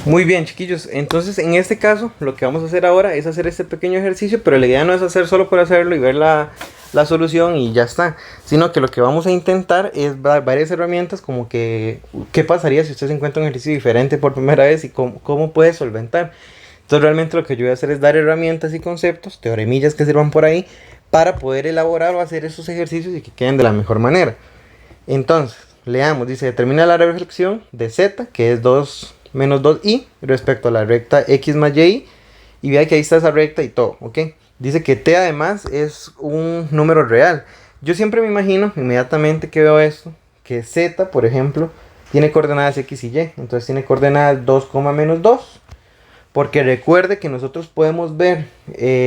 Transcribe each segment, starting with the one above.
Muy bien, chiquillos. Entonces, en este caso, lo que vamos a hacer ahora es hacer este pequeño ejercicio, pero la idea no es hacer solo por hacerlo y ver la solución y ya está, sino que lo que vamos a intentar es dar varias herramientas como que, ¿qué pasaría si usted se encuentra un ejercicio diferente por primera vez y cómo puede solventar? Entonces, realmente lo que yo voy a hacer es dar herramientas y conceptos, teoremillas que sirvan por ahí, para poder elaborar o hacer esos ejercicios y que queden de la mejor manera. Entonces, leamos, dice, determina la reflexión de z, que es 2 menos 2i, respecto a la recta x más y, y vea que ahí está esa recta y todo, ¿ok? Dice que t además es un número real. Yo siempre me imagino, inmediatamente que veo esto, que z, por ejemplo, tiene coordenadas x y y, entonces tiene coordenadas 2, menos 2, porque recuerde que nosotros podemos ver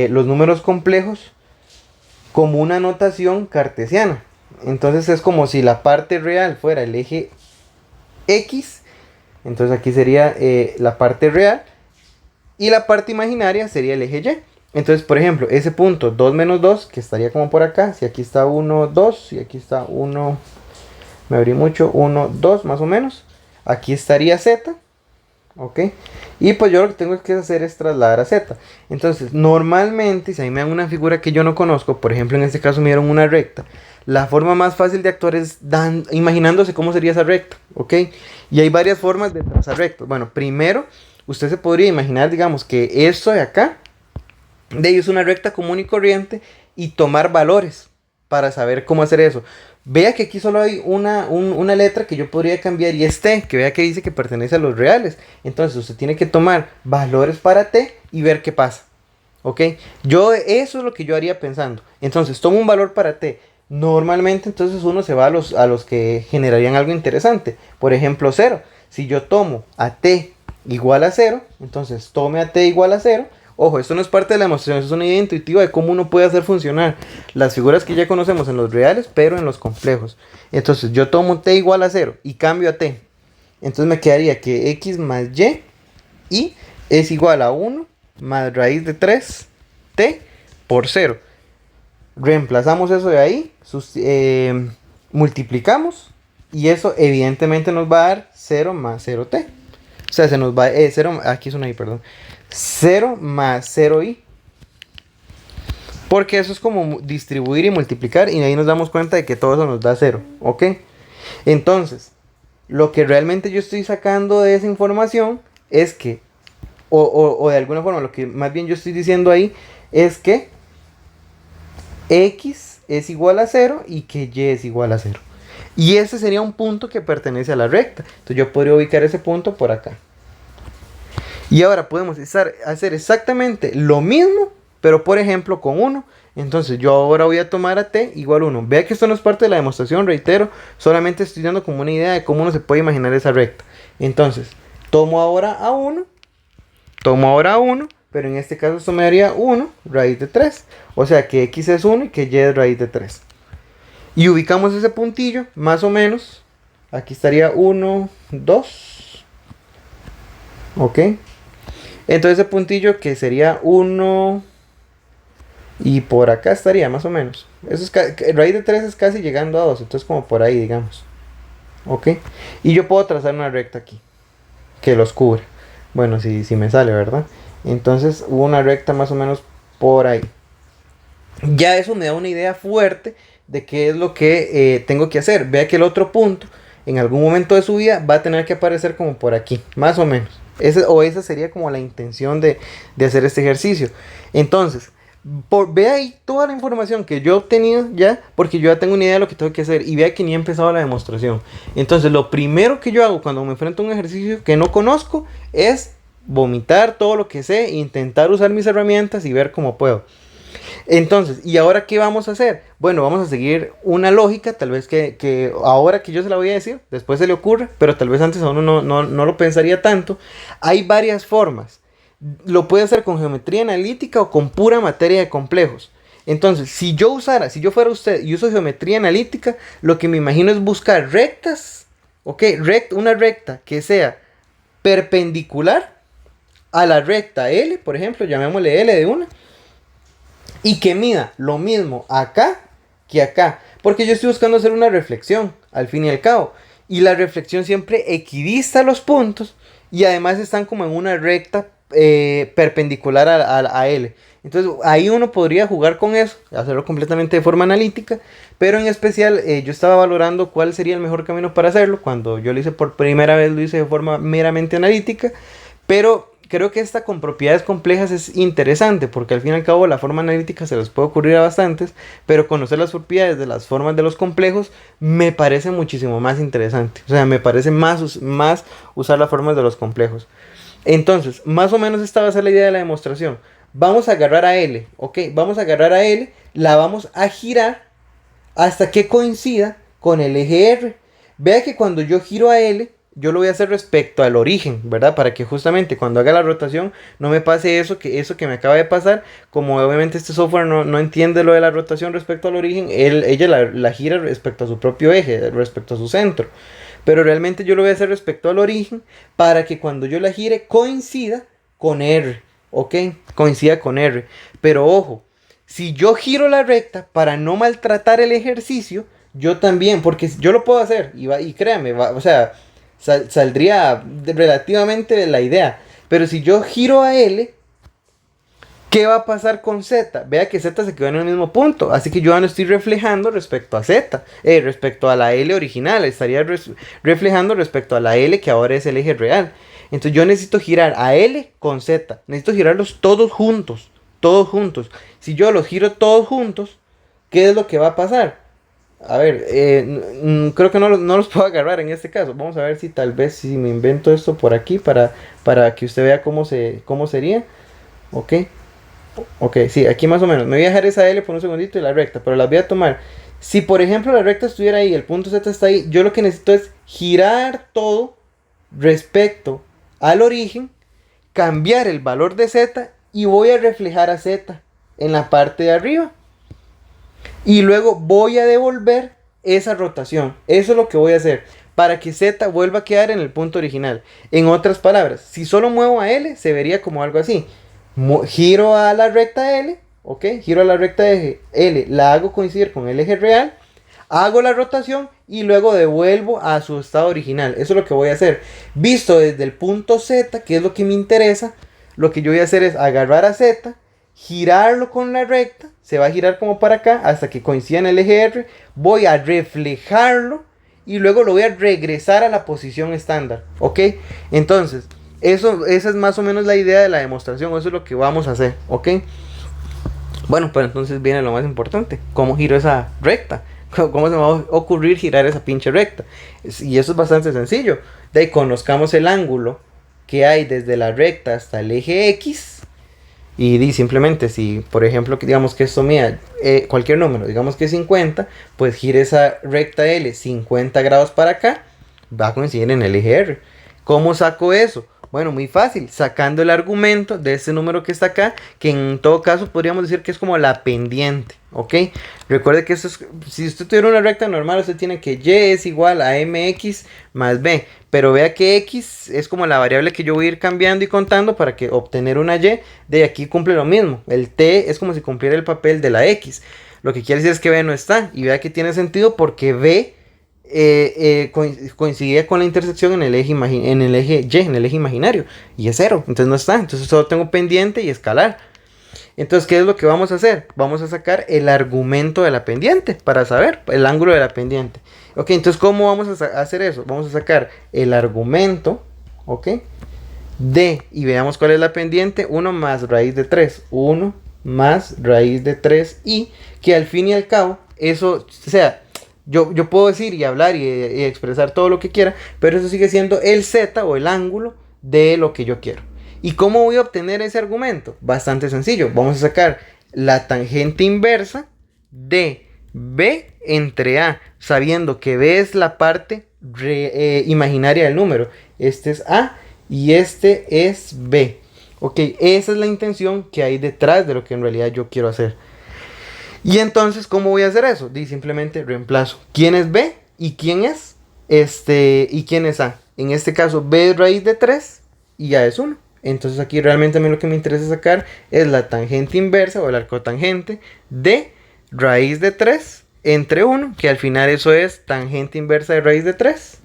los números complejos como una notación cartesiana. Entonces es como si la parte real fuera el eje X. Entonces aquí sería la parte real. Y la parte imaginaria sería el eje Y. Entonces, por ejemplo, ese punto 2 menos 2, que estaría como por acá. Si aquí está 1, 2. Y aquí está 1, me abrí mucho, 1, 2 más o menos. Aquí estaría Z. ¿Ok? Y pues yo lo que tengo que hacer es trasladar a Z. Entonces, normalmente, si a mí me dan una figura que yo no conozco, por ejemplo, en este caso me dieron una recta, la forma más fácil de actuar es imaginándose cómo sería esa recta, ¿ok? Y hay varias formas de trazar rectas. Bueno, primero, usted se podría imaginar, digamos, que esto de acá, de ahí es una recta común y corriente, y tomar valores para saber cómo hacer eso. Vea que aquí solo hay una letra que yo podría cambiar y es T, que vea que dice que pertenece a los reales. Entonces usted tiene que tomar valores para T y ver qué pasa. ¿Ok? Eso es lo que yo haría pensando. Entonces tomo un valor para T. Normalmente entonces uno se va a los que generarían algo interesante. Por ejemplo, 0. Si yo tomo a T igual a 0, entonces tome a T igual a 0. Ojo, esto no es parte de la demostración, es una idea intuitiva de cómo uno puede hacer funcionar las figuras que ya conocemos en los reales, pero en los complejos. Entonces yo tomo t igual a 0 y cambio a t. Entonces me quedaría que x más y es igual a 1 más raíz de 3t por 0. Reemplazamos eso de ahí, multiplicamos y eso evidentemente nos va a dar 0 más 0t. O sea, se nos va 0, aquí es una i, perdón. 0 más 0i. Porque eso es como distribuir y multiplicar. Y ahí nos damos cuenta de que todo eso nos da 0. ¿Ok? Entonces, lo que realmente yo estoy sacando de esa información es que, o de alguna forma, lo que más bien yo estoy diciendo ahí es que x es igual a 0 y que y es igual a 0. Y ese sería un punto que pertenece a la recta. Entonces yo podría ubicar ese punto por acá. Y ahora podemos hacer exactamente lo mismo, pero por ejemplo con 1. Entonces yo ahora voy a tomar a t igual a 1. Vea que esto no es parte de la demostración, reitero. Solamente estoy dando como una idea de cómo uno se puede imaginar esa recta. Entonces, tomo ahora a 1. Tomo ahora a 1. Pero en este caso esto me daría 1 raíz de 3. O sea que x es 1 y que y es raíz de 3. Y ubicamos ese puntillo, más o menos. Aquí estaría 1, 2. Ok. Entonces ese puntillo que sería 1 y por acá estaría más o menos. Eso es raíz de 3 es casi llegando a 2, entonces como por ahí digamos. ¿Ok? Y yo puedo trazar una recta aquí que los cubre. Bueno, si me sale, ¿verdad? Entonces hubo una recta más o menos por ahí. Ya eso me da una idea fuerte de qué es lo que tengo que hacer. Vea que el otro punto en algún momento de su vida va a tener que aparecer como por aquí, más o menos. Esa sería como la intención de hacer este ejercicio. Entonces, vea ahí toda la información que yo he obtenido ya, porque yo ya tengo una idea de lo que tengo que hacer. Y vea que ni he empezado la demostración. Entonces, lo primero que yo hago cuando me enfrento a un ejercicio que no conozco es vomitar todo lo que sé, intentar usar mis herramientas y ver cómo puedo. Entonces, ¿y ahora qué vamos a hacer? Bueno, vamos a seguir una lógica, tal vez que ahora que yo se la voy a decir, después se le ocurre, pero tal vez antes a uno no lo pensaría tanto. Hay varias formas. Lo puede hacer con geometría analítica o con pura materia de complejos. Entonces, si yo fuera usted y uso geometría analítica, lo que me imagino es buscar rectas, ¿ok? Una recta que sea perpendicular a la recta L, por ejemplo, llamémosle L de una, y que mida lo mismo acá que acá. Porque yo estoy buscando hacer una reflexión, al fin y al cabo. y la reflexión siempre equidista los puntos y además están como en una recta perpendicular a L. Entonces ahí uno podría jugar con eso, hacerlo completamente de forma analítica, pero en especial yo estaba valorando cuál sería el mejor camino para hacerlo. Cuando yo lo hice por primera vez lo hice de forma meramente analítica, pero creo que esta con propiedades complejas es interesante, porque al fin y al cabo la forma analítica se les puede ocurrir a bastantes, pero conocer las propiedades de las formas de los complejos me parece muchísimo más interesante. O sea, me parece más usar las formas de los complejos. Entonces, más o menos esta va a ser la idea de la demostración. Vamos a agarrar a L, ¿ok? Vamos a agarrar a L, la vamos a girar hasta que coincida con el eje R. Vea que cuando yo giro a L, yo lo voy a hacer respecto al origen, ¿verdad? Para que justamente cuando haga la rotación no me pase eso que me acaba de pasar. Como obviamente este software no entiende lo de la rotación respecto al origen, ella la gira respecto a su propio eje, respecto a su centro. Pero realmente yo lo voy a hacer respecto al origen para que cuando yo la gire coincida con R, ¿ok? Coincida con R. Pero ojo, si yo giro la recta para no maltratar el ejercicio, yo también, porque yo lo puedo hacer y créame, o sea, saldría relativamente la idea. Pero si yo giro a L, ¿qué va a pasar con Z? Vea que Z se quedó en el mismo punto, así que yo ya no estoy reflejando respecto a Z, respecto a la L original, estaría reflejando respecto a la L que ahora es el eje real. Entonces yo necesito girar a L con Z, necesito girarlos todos juntos, todos juntos. Si yo los giro todos juntos, ¿qué es lo que va a pasar? A ver, creo que no los puedo agarrar en este caso. Vamos a ver si tal vez si me invento esto por aquí para que usted vea cómo sería. Ok. Ok, sí, aquí más o menos. Me voy a dejar esa L por un segundito y la recta, pero las voy a tomar. Si por ejemplo la recta estuviera ahí, el punto Z está ahí, yo lo que necesito es girar todo respecto al origen, cambiar el valor de Z y voy a reflejar a Z en la parte de arriba. Y luego voy a devolver esa rotación. Eso es lo que voy a hacer para que Z vuelva a quedar en el punto original. En otras palabras, si solo muevo a L, se vería como algo así. Giro a la recta L, ¿ok? Giro a la recta eje L, la hago coincidir con el eje real, hago la rotación y luego devuelvo a su estado original. Eso es lo que voy a hacer. Visto desde el punto Z, que es lo que me interesa, lo que yo voy a hacer es agarrar a Z, girarlo con la recta, se va a girar como para acá hasta que coincida en el eje R, voy a reflejarlo y luego lo voy a regresar a la posición estándar, ¿ok? Entonces, esa es más o menos la idea de la demostración, eso es lo que vamos a hacer, ¿ok? Bueno, pues entonces viene lo más importante, ¿cómo giro esa recta? ¿Cómo se me va a ocurrir girar esa pinche recta? Y eso es bastante sencillo. De ahí conozcamos el ángulo que hay desde la recta hasta el eje X. Y simplemente si, por ejemplo, digamos que esto mide cualquier número, digamos que 50, pues gire esa recta L 50 grados para acá, va a coincidir en el eje R. ¿Cómo saco eso? Bueno, muy fácil, sacando el argumento de este número que está acá, que en todo caso podríamos decir que es como la pendiente, ¿ok? Recuerde que esto es, si usted tuviera una recta normal, usted tiene que Y es igual a mx más b, pero vea que x es como la variable que yo voy a ir cambiando y contando para que obtener una y, de aquí cumple lo mismo, el t es como si cumpliera el papel de la x, lo que quiere decir es que b no está, y vea que tiene sentido porque b coincidía con la intersección en el eje Y, en el eje imaginario, y es 0, entonces no está, entonces solo tengo pendiente y escalar. Entonces, ¿qué es lo que vamos a hacer? Vamos a sacar el argumento de la pendiente para saber el ángulo de la pendiente. Ok, entonces ¿cómo vamos a hacer eso? Vamos a sacar el argumento, ok, de, y veamos cuál es la pendiente, 1 más raíz de 3, 1 más raíz de 3, y que al fin y al cabo, eso, o sea, yo puedo decir y hablar y expresar todo lo que quiera, pero eso sigue siendo el z o el ángulo de lo que yo quiero. ¿Y cómo voy a obtener ese argumento? Bastante sencillo. Vamos a sacar la tangente inversa de b entre a, sabiendo que b es la parte imaginaria del número. Este es a y este es b. Ok, esa es la intención que hay detrás de lo que en realidad yo quiero hacer. Y entonces, ¿cómo voy a hacer eso? Simplemente reemplazo quién es b y quién es y quién es a. En este caso, b es raíz de 3 y a es 1. Entonces aquí realmente a mí lo que me interesa sacar es la tangente inversa o el arcotangente de raíz de 3 entre 1, que al final eso es tangente inversa de raíz de 3.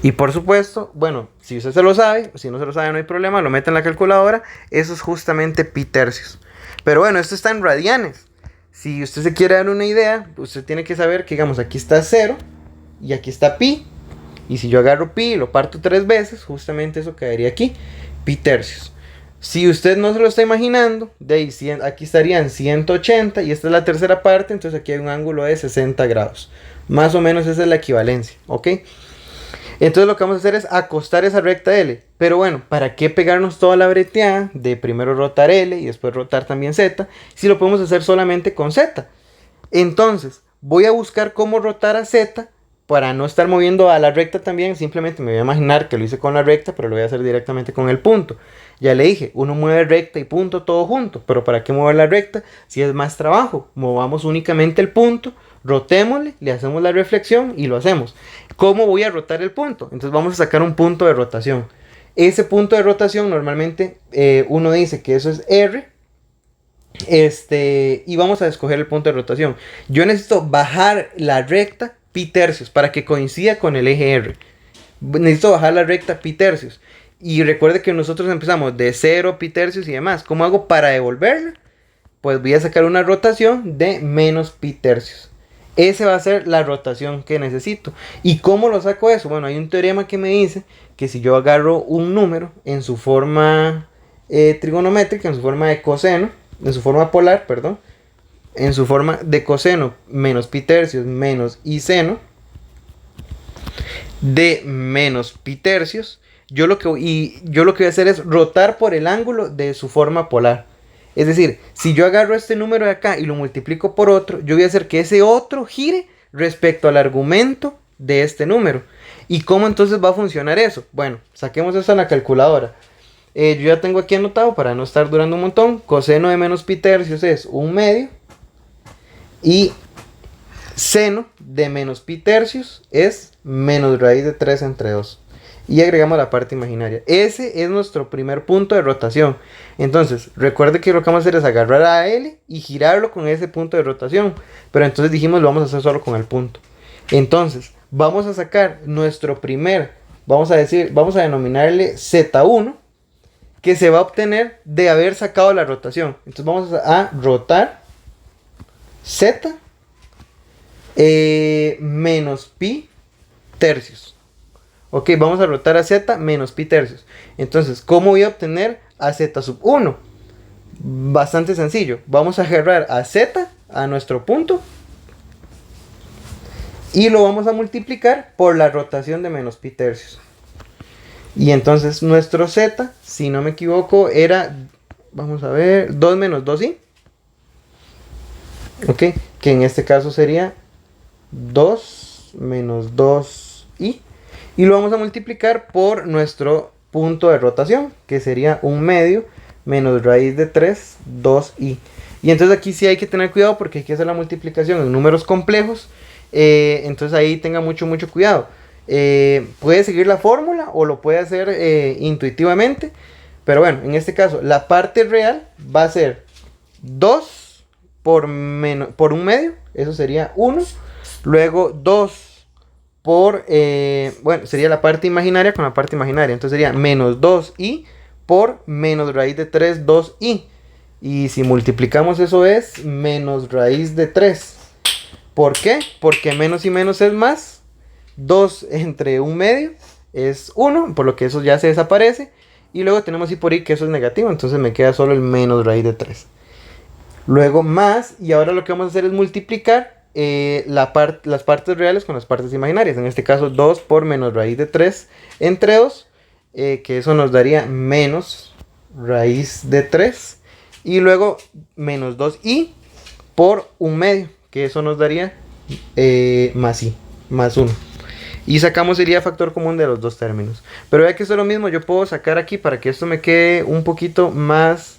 Y por supuesto, bueno, si usted se lo sabe, si no se lo sabe no hay problema, lo mete en la calculadora, eso es justamente pi tercios. Pero bueno, esto está en radianes. Si usted se quiere dar una idea, usted tiene que saber que, digamos, aquí está 0 y aquí está pi. Y si yo agarro pi y lo parto 3 veces, justamente eso quedaría aquí, pi tercios. Si usted no se lo está imaginando, de ahí, aquí estarían 180 y esta es la tercera parte, entonces aquí hay un ángulo de 60 grados. Más o menos esa es la equivalencia, ¿ok? Entonces lo que vamos a hacer es acostar esa recta L. Pero bueno, ¿para qué pegarnos toda la breteada de primero rotar L y después rotar también Z? Si lo podemos hacer solamente con Z. Entonces, voy a buscar cómo rotar a Z para no estar moviendo a la recta también. Simplemente me voy a imaginar que lo hice con la recta, pero lo voy a hacer directamente con el punto. Ya le dije, uno mueve recta y punto todo junto. Pero ¿para qué mover la recta? Si es más trabajo, movamos únicamente el punto. Rotémosle, le hacemos la reflexión y lo hacemos. ¿Cómo voy a rotar el punto? Entonces vamos a sacar un punto de rotación. Ese punto de rotación normalmente uno dice que eso es R. Y vamos a escoger el punto de rotación. Yo necesito bajar la recta pi tercios para que coincida con el eje R. Necesito bajar la recta pi tercios. Y recuerde que nosotros empezamos de 0 pi tercios y demás. ¿Cómo hago para devolverla? Pues voy a sacar una rotación de menos pi tercios. Esa va a ser la rotación que necesito. ¿Y cómo lo saco eso? Bueno, hay un teorema que me dice que si yo agarro un número en su forma trigonométrica, en su forma de coseno, en su forma polar, perdón, en su forma de coseno menos pi tercios menos i seno de menos pi tercios, yo lo que voy a hacer es rotar por el ángulo de su forma polar. Es decir, si yo agarro este número de acá y lo multiplico por otro, yo voy a hacer que ese otro gire respecto al argumento de este número. ¿Y cómo entonces va a funcionar eso? Bueno, saquemos eso en la calculadora. Yo ya tengo aquí anotado para no estar durando un montón. Coseno de menos pi tercios es 1/2. Y seno de menos pi tercios es menos raíz de 3 entre 2. Y agregamos la parte imaginaria. Ese es nuestro primer punto de rotación. Entonces, recuerde que lo que vamos a hacer es agarrar a L y girarlo con ese punto de rotación. Pero entonces dijimos lo vamos a hacer solo con el punto. Entonces, vamos a sacar nuestro primer, vamos a denominarle Z1, que se va a obtener de haber sacado la rotación. Entonces vamos a rotar Z menos pi tercios. Ok, vamos a rotar a Z menos pi tercios. Entonces, ¿cómo voy a obtener a Z sub 1? Bastante sencillo. Vamos a agarrar a Z, a nuestro punto, y lo vamos a multiplicar por la rotación de menos pi tercios. Y entonces nuestro Z, si no me equivoco, era, vamos a ver, 2 menos 2i. Ok, que en este caso sería 2 menos 2i. Y lo vamos a multiplicar por nuestro punto de rotación, que sería 1/2 menos raíz de 3, 2i. Y entonces aquí sí hay que tener cuidado porque hay que hacer la multiplicación en números complejos. Entonces ahí tenga mucho cuidado. Puede seguir la fórmula o lo puede hacer intuitivamente. Pero bueno, en este caso la parte real va a ser 2 por 1/2. Eso sería 1. Luego 2 por, bueno, sería la parte imaginaria con la parte imaginaria. Entonces sería menos 2i por menos raíz de 3, 2i. Y si multiplicamos eso es menos raíz de 3. ¿Por qué? Porque menos y menos es más. 2 entre 1/2 es 1, por lo que eso ya se desaparece. Y luego tenemos i por i, que eso es negativo. Entonces me queda solo el menos raíz de 3. Luego más, y ahora lo que vamos a hacer es multiplicar las partes reales con las partes imaginarias. En este caso 2 por menos raíz de 3 entre 2, que eso nos daría menos raíz de 3. Y luego menos 2i por 1/2, que eso nos daría más i, más 1. Y sacamos sería factor común de los dos términos. Pero vea que esto es lo mismo, yo puedo sacar aquí para que esto me quede un poquito más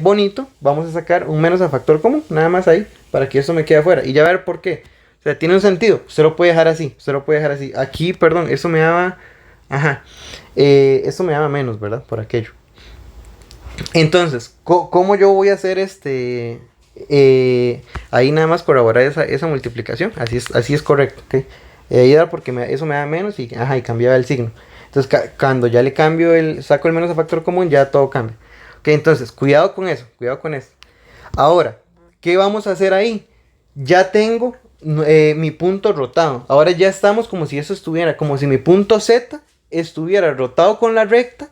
bonito. Vamos a sacar un menos a factor común, nada más ahí, para que esto me quede afuera. Y ya ver por qué. O sea, tiene un sentido. Usted lo puede dejar así, usted lo puede dejar así. Aquí, perdón, eso me daba, esto me daba menos, ¿verdad? Por aquello. Entonces, ¿cómo yo voy a hacer ahí nada más corroborar esa multiplicación? Así es correcto, ¿ok? ahí era porque eso me da menos y, ajá, y cambiaba el signo. Entonces cuando ya le cambio saco el menos a factor común, ya todo cambia. Ok, entonces cuidado con eso, cuidado con eso. Ahora, ¿qué vamos a hacer ahí? Ya tengo mi punto rotado. Ahora ya estamos como si eso estuviera, como si mi punto Z estuviera rotado con la recta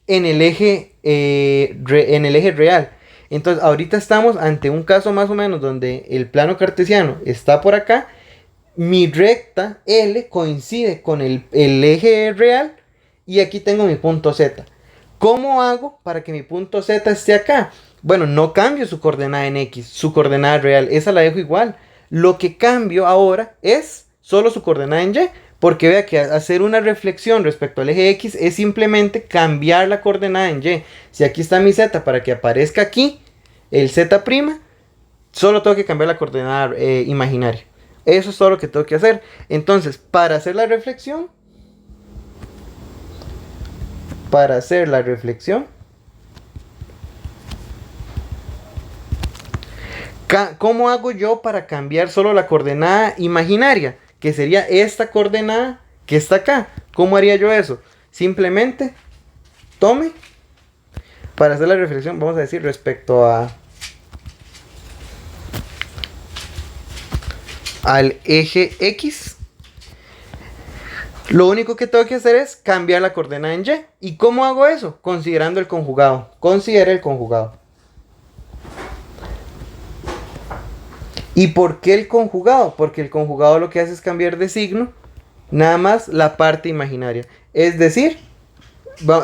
en el eje, en el eje real. Entonces ahorita estamos ante un caso más o menos donde el plano cartesiano está por acá. Mi recta L coincide con el eje real y aquí tengo mi punto Z. ¿Cómo hago para que mi punto Z esté acá? Bueno, no cambio su coordenada en X, su coordenada real, esa la dejo igual. Lo que cambio ahora es solo su coordenada en Y, porque vea que hacer una reflexión respecto al eje X es simplemente cambiar la coordenada en Y. Si aquí está mi Z para que aparezca aquí, el Z', solo tengo que cambiar la coordenada imaginaria. Eso es todo lo que tengo que hacer. Entonces, para hacer la reflexión, ¿cómo hago yo para cambiar solo la coordenada imaginaria? Que sería esta coordenada que está acá. ¿Cómo haría yo eso? Simplemente tome, para hacer la reflexión, vamos a decir respecto al eje X. Lo único que tengo que hacer es cambiar la coordenada en Y. ¿Y cómo hago eso? Considerando el conjugado. Considera el conjugado. ¿Y por qué el conjugado? Porque el conjugado lo que hace es cambiar de signo nada más la parte imaginaria. Es decir,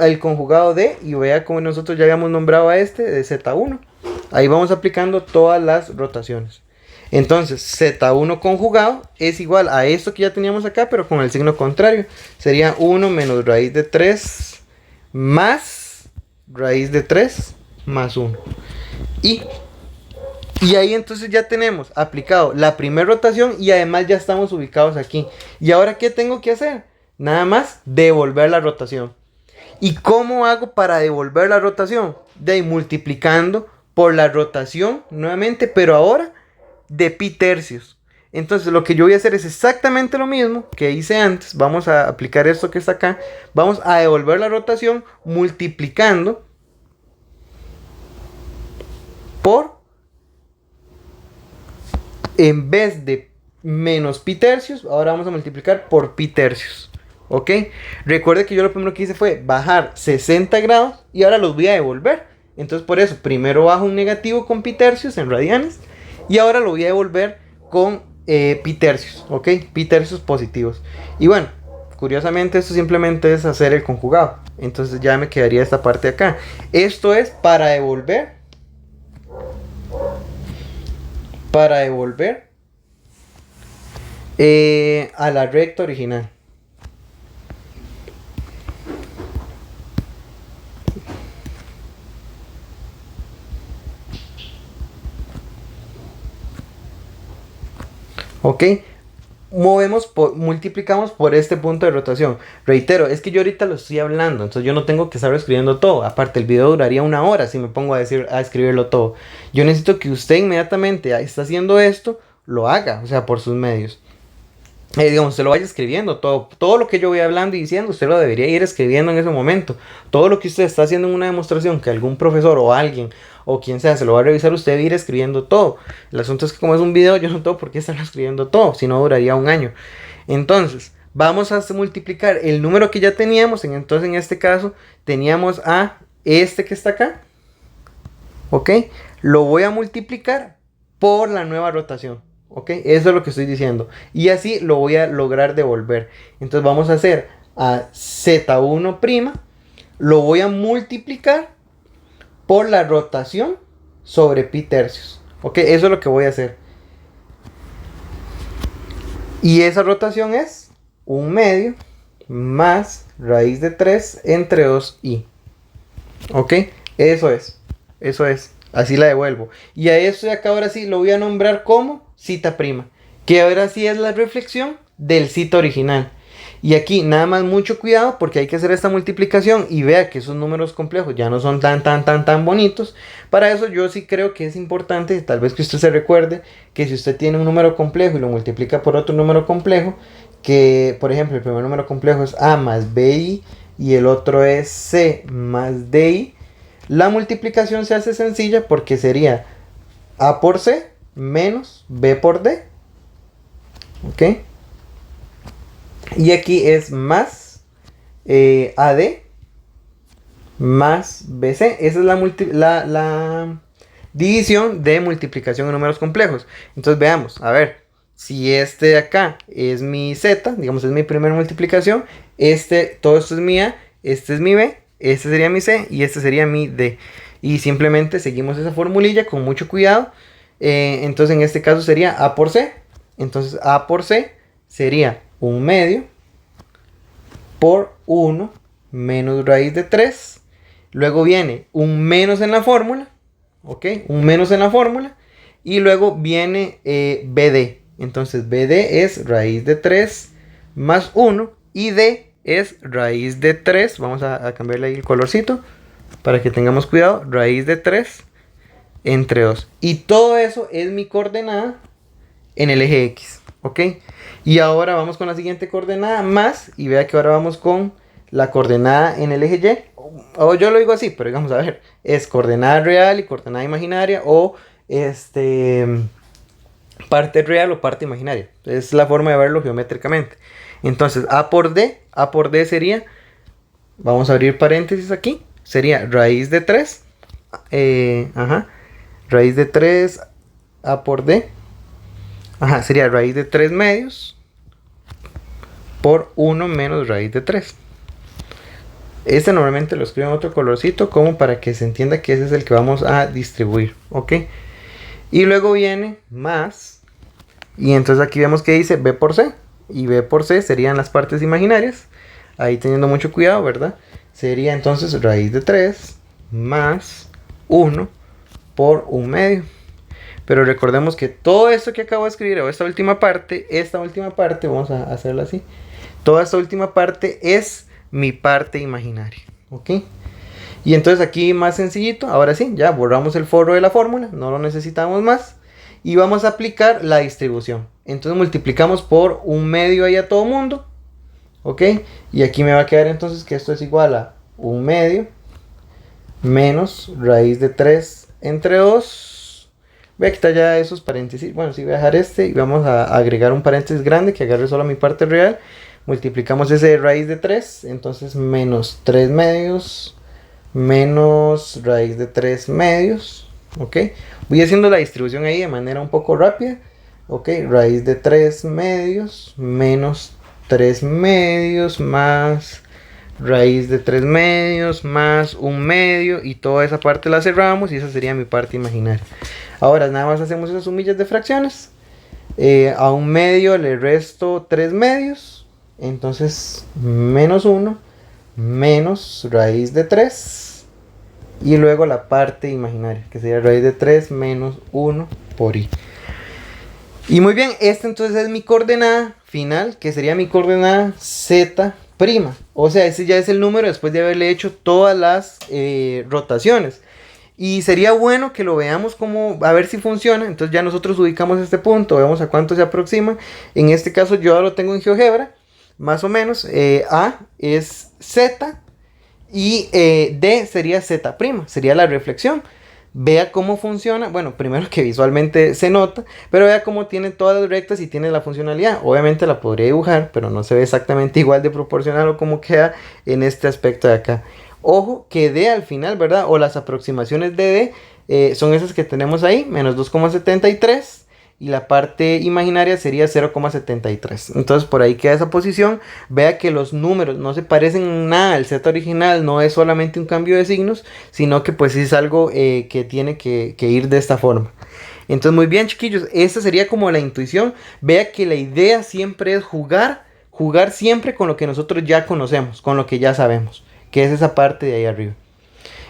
el conjugado de, y vea como nosotros ya habíamos nombrado a este, de Z1. Ahí vamos aplicando todas las rotaciones. Entonces, Z1 conjugado es igual a esto que ya teníamos acá, pero con el signo contrario. Sería 1 menos raíz de 3 más raíz de 3 más 1. Y ahí entonces ya tenemos aplicado la primera rotación y además ya estamos ubicados aquí. ¿Y ahora qué tengo que hacer? Nada más devolver la rotación. ¿Y cómo hago para devolver la rotación? De ahí multiplicando por la rotación nuevamente, pero ahora de pi tercios. Entonces lo que yo voy a hacer es exactamente lo mismo que hice antes. Vamos a aplicar esto que está acá. Vamos a devolver la rotación multiplicando por, en vez de menos pi tercios, ahora vamos a multiplicar por pi tercios. ¿Ok? Recuerde que yo lo primero que hice fue bajar 60 grados y ahora los voy a devolver. Entonces por eso primero bajo un negativo con pi tercios en radianes y ahora lo voy a devolver con pi tercios. ¿Ok? Pi tercios positivos. Y bueno, curiosamente esto simplemente es hacer el conjugado. Entonces ya me quedaría esta parte de acá. Esto es para devolver a la recta original. ¿Ok? Multiplicamos por este punto de rotación. Reitero, es que yo ahorita lo estoy hablando, entonces yo no tengo que estar escribiendo todo. Aparte, el video duraría 1 hora si me pongo a escribirlo todo. Yo necesito que usted inmediatamente está haciendo esto, lo haga, o sea, por sus medios. Digamos, usted lo vaya escribiendo, todo lo que yo voy hablando y diciendo, usted lo debería ir escribiendo en ese momento. Todo lo que usted está haciendo en una demostración, que algún profesor o alguien o quien sea se lo va a revisar, usted debe ir escribiendo todo. El asunto es que como es un video, yo no tengo por qué estar escribiendo todo, si no duraría 1 año. Entonces, vamos a multiplicar el número que ya teníamos. Entonces, en este caso, teníamos a este que está acá. ¿Ok? Lo voy a multiplicar por la nueva rotación. ¿Ok? Eso es lo que estoy diciendo. Y así lo voy a lograr devolver. Entonces vamos a hacer a Z1'. Lo voy a multiplicar por la rotación sobre pi tercios. ¿Ok? Eso es lo que voy a hacer. Y esa rotación es 1/2 más raíz de 3 entre 2i. ¿Ok? Eso es. Así la devuelvo. Y a esto de acá ahora sí lo voy a nombrar como cita prima. Que ahora sí es la reflexión del cita original. Y aquí nada más mucho cuidado porque hay que hacer esta multiplicación y vea que esos números complejos ya no son tan bonitos. Para eso yo sí creo que es importante, tal vez que usted se recuerde, que si usted tiene un número complejo y lo multiplica por otro número complejo, que, por ejemplo, el primer número complejo es A más BI y el otro es C más DI, la multiplicación se hace sencilla porque sería A por C menos B por D. ¿Ok? Y aquí es más AD más BC. Esa es la división de multiplicación en números complejos. Entonces veamos, a ver, si este de acá es mi Z, digamos es mi primera multiplicación, todo esto es mi A, este es mi B, este sería mi C y este sería mi D. Y simplemente seguimos esa formulilla con mucho cuidado. Entonces en este caso sería A por C. Entonces A por C sería 1/2 por 1 menos raíz de 3. Luego viene un menos en la fórmula. ¿Ok? Un menos en la fórmula. Y luego viene BD. Entonces BD es raíz de 3 más 1. Y D es raíz de 3. Vamos a cambiarle ahí el colorcito para que tengamos cuidado. Raíz de 3 entre 2. Y todo eso es mi coordenada en el eje X. ¿Ok? Y ahora vamos con la siguiente coordenada más. Y vea que ahora vamos con la coordenada en el eje Y. O yo lo digo así, pero digamos, a ver. Es coordenada real y coordenada imaginaria. O parte real o parte imaginaria. Es la forma de verlo geométricamente. Entonces A por D sería, vamos a abrir paréntesis aquí, sería raíz de 3, raíz de 3 A por D, sería raíz de 3 medios por 1 menos raíz de 3. Este normalmente lo escribo en otro colorcito como para que se entienda que ese es el que vamos a distribuir, ¿ok? Y luego viene más, y entonces aquí vemos que dice B por C, y B por C serían las partes imaginarias, ahí teniendo mucho cuidado, ¿verdad? Sería entonces raíz de 3 más 1 por 1/2. Pero recordemos que todo esto que acabo de escribir, o esta última parte, vamos a hacerla así, toda esta última parte es mi parte imaginaria, ¿ok? Y entonces aquí más sencillito, ahora sí, ya borramos el forro de la fórmula, no lo necesitamos más. Y vamos a aplicar la distribución. Entonces multiplicamos por 1/2 ahí a todo mundo. ¿Ok? Y aquí me va a quedar entonces que esto es igual a 1/2 menos raíz de 3 entre 2. Voy a quitar ya esos paréntesis. Bueno, sí voy a dejar y vamos a agregar un paréntesis grande que agarre solo mi parte real. Multiplicamos ese de raíz de 3. Entonces menos 3 medios menos raíz de 3 medios. ¿Ok? Voy haciendo la distribución ahí de manera un poco rápida. ¿Ok? Raíz de 3 medios menos 3 medios más raíz de 3 medios más 1/2. Y toda esa parte la cerramos y esa sería mi parte imaginaria. Ahora nada más hacemos esas sumillas de fracciones. A 1/2 le resto 3 medios. Entonces menos 1 menos raíz de 3. Y luego la parte imaginaria, que sería raíz de 3 menos 1 por i. Y muy bien, esta entonces es mi coordenada final, que sería mi coordenada z'. O sea, ese ya es el número después de haberle hecho todas las rotaciones. Y sería bueno que lo veamos como, a ver si funciona. Entonces ya nosotros ubicamos este punto, vemos a cuánto se aproxima. En este caso yo lo tengo en GeoGebra, más o menos. A es z. Y D sería Z', sería la reflexión. Vea cómo funciona. Bueno, primero que visualmente se nota, pero vea cómo tiene todas las rectas y tiene la funcionalidad. Obviamente la podría dibujar, pero no se ve exactamente igual de proporcional o como queda en este aspecto de acá. Ojo que D al final, ¿verdad? O las aproximaciones de D son esas que tenemos ahí, menos 2,73. Y la parte imaginaria sería 0,73. Entonces por ahí queda esa posición. Vea que los números no se parecen en nada al Z original. No es solamente un cambio de signos, sino que pues es algo que tiene que ir de esta forma. Entonces muy bien, chiquillos, esa sería como la intuición. Vea que la idea siempre es jugar siempre con lo que nosotros ya conocemos, con lo que ya sabemos, que es esa parte de ahí arriba.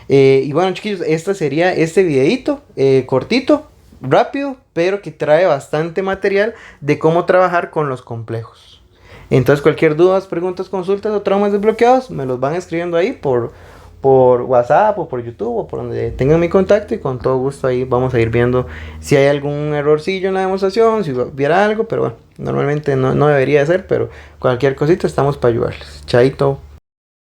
Y bueno, chiquillos, este sería este videito cortito, rápido, pero que trae bastante material de cómo trabajar con los complejos. Entonces cualquier dudas, preguntas, consultas o traumas desbloqueados me los van escribiendo ahí por por WhatsApp o por YouTube o por donde tengan mi contacto, y con todo gusto ahí vamos a ir viendo si hay algún errorcillo en la demostración, si hubiera algo, pero bueno, normalmente no debería de ser, pero cualquier cosita estamos para ayudarles. Chaito.